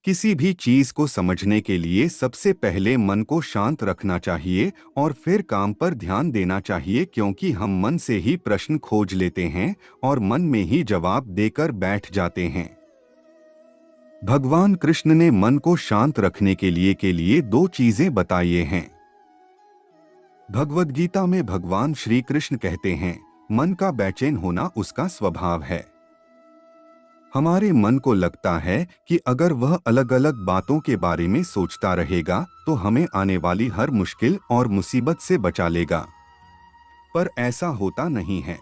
किसी भी चीज को समझने के लिए सबसे पहले मन को शांत रखना चाहिए और फिर काम पर ध्यान देना चाहिए, क्योंकि हम मन से ही प्रश्न खोज लेते हैं और मन में ही जवाब देकर बैठ जाते हैं। भगवान कृष्ण ने मन को शांत रखने के लिए दो चीजें बताई हैं। भगवद गीता में भगवान श्री कृष्ण कहते हैं, मन का बेचैन होना उसका स्वभाव है। हमारे मन को लगता है कि अगर वह अलग अलग बातों के बारे में सोचता रहेगा तो हमें आने वाली हर मुश्किल और मुसीबत से बचा लेगा, पर ऐसा होता नहीं है।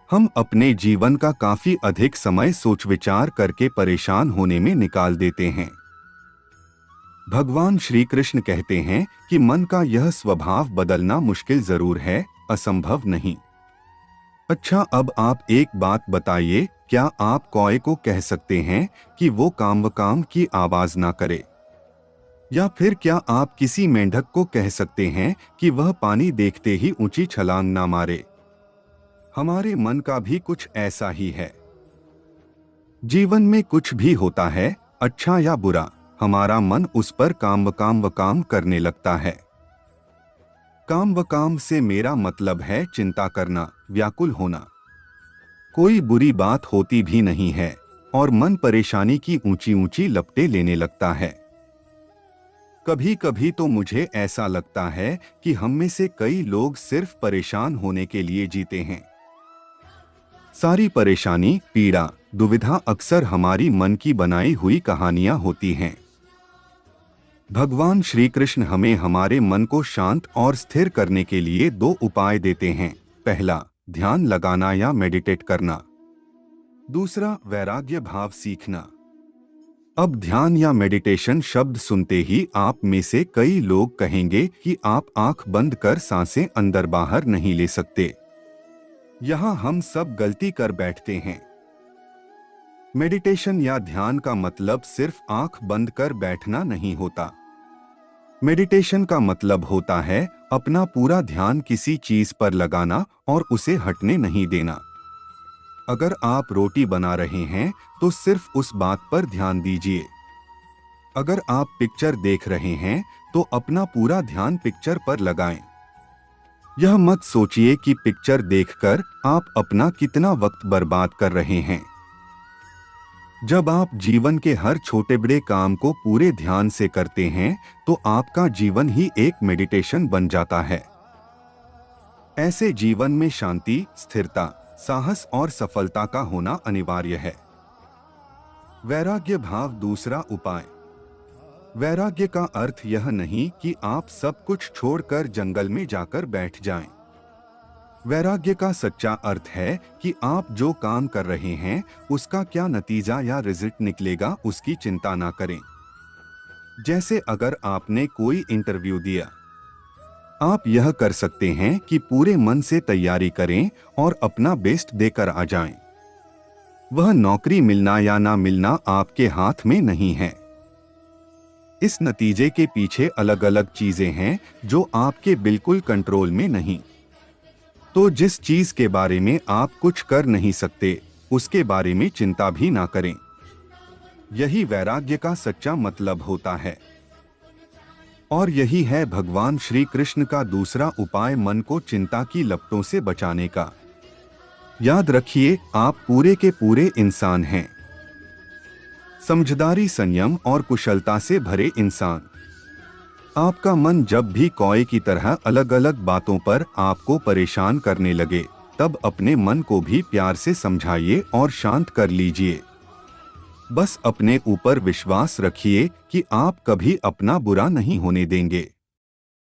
हम अपने जीवन का काफी अधिक समय सोच विचार करके परेशान होने में निकाल देते हैं। भगवान श्री कृष्ण कहते हैं कि मन का यह स्वभाव बदलना मुश्किल जरूर है, असंभव नहीं। अच्छा, अब आप एक बात बताइए, क्या आप कौए को कह सकते हैं कि वो काम की आवाज ना करे? या फिर क्या आप किसी मेंढक को कह सकते हैं कि वह पानी देखते ही ऊंची छलांग ना मारे? हमारे मन का भी कुछ ऐसा ही है। जीवन में कुछ भी होता है, अच्छा या बुरा, हमारा मन उस पर काम करने लगता है। काम से मेरा मतलब है चिंता करना, व्याकुल होना। कोई बुरी बात होती भी नहीं है और मन परेशानी की ऊंची ऊंची लपटें लेने लगता है। कभी कभी तो मुझे ऐसा लगता है कि हम में से कई लोग सिर्फ परेशान होने के लिए जीते हैं। सारी परेशानी, पीड़ा, दुविधा अक्सर हमारी मन की बनाई हुई कहानियां होती हैं। भगवान श्री कृष्ण हमें हमारे मन को शांत और स्थिर करने के लिए दो उपाय देते हैं। पहला, ध्यान लगाना या मेडिटेट करना। दूसरा, वैराग्य भाव सीखना। अब ध्यान या मेडिटेशन शब्द सुनते ही आप में से कई लोग कहेंगे कि आप आंख बंद कर सांसें अंदर बाहर नहीं ले सकते। यहाँ हम सब गलती कर बैठते हैं। मेडिटेशन या ध्यान का मतलब सिर्फ आंख बंद कर बैठना नहीं होता। मेडिटेशन का मतलब होता है अपना पूरा ध्यान किसी चीज पर लगाना और उसे हटने नहीं देना। अगर आप रोटी बना रहे हैं तो सिर्फ उस बात पर ध्यान दीजिए। अगर आप पिक्चर देख रहे हैं तो अपना पूरा ध्यान पिक्चर पर लगाएं। यह मत सोचिए कि पिक्चर देखकर आप अपना कितना वक्त बर्बाद कर रहे हैं। जब आप जीवन के हर छोटे बड़े काम को पूरे ध्यान से करते हैं तो आपका जीवन ही एक मेडिटेशन बन जाता है। ऐसे जीवन में शांति, स्थिरता, साहस और सफलता का होना अनिवार्य है। वैराग्य भाव दूसरा उपाय। वैराग्य का अर्थ यह नहीं कि आप सब कुछ छोड़कर जंगल में जाकर बैठ जाएं। वैराग्य का सच्चा अर्थ है कि आप जो काम कर रहे हैं उसका क्या नतीजा या रिजल्ट निकलेगा उसकी चिंता ना करें। जैसे अगर आपने कोई इंटरव्यू दिया, आप यह कर सकते हैं कि पूरे मन से तैयारी करें और अपना बेस्ट देकर आ जाएं। वह नौकरी मिलना या ना मिलना आपके हाथ में नहीं है। इस नतीजे के पीछे अलग अलग चीजें हैं जो आपके बिल्कुल कंट्रोल में नहीं। तो जिस चीज के बारे में आप कुछ कर नहीं सकते उसके बारे में चिंता भी ना करें। यही वैराग्य का सच्चा मतलब होता है। और यही है भगवान श्री कृष्ण का दूसरा उपाय मन को चिंता की लपटों से बचाने का। याद रखिए, आप पूरे के पूरे इंसान हैं। समझदारी, संयम और कुशलता से भरे इंसान। आपका मन जब भी कौए की तरह अलग अलग बातों पर आपको परेशान करने लगे तब अपने मन को भी प्यार से समझाइए और शांत कर लीजिए। बस अपने ऊपर विश्वास रखिए कि आप कभी अपना बुरा नहीं होने देंगे।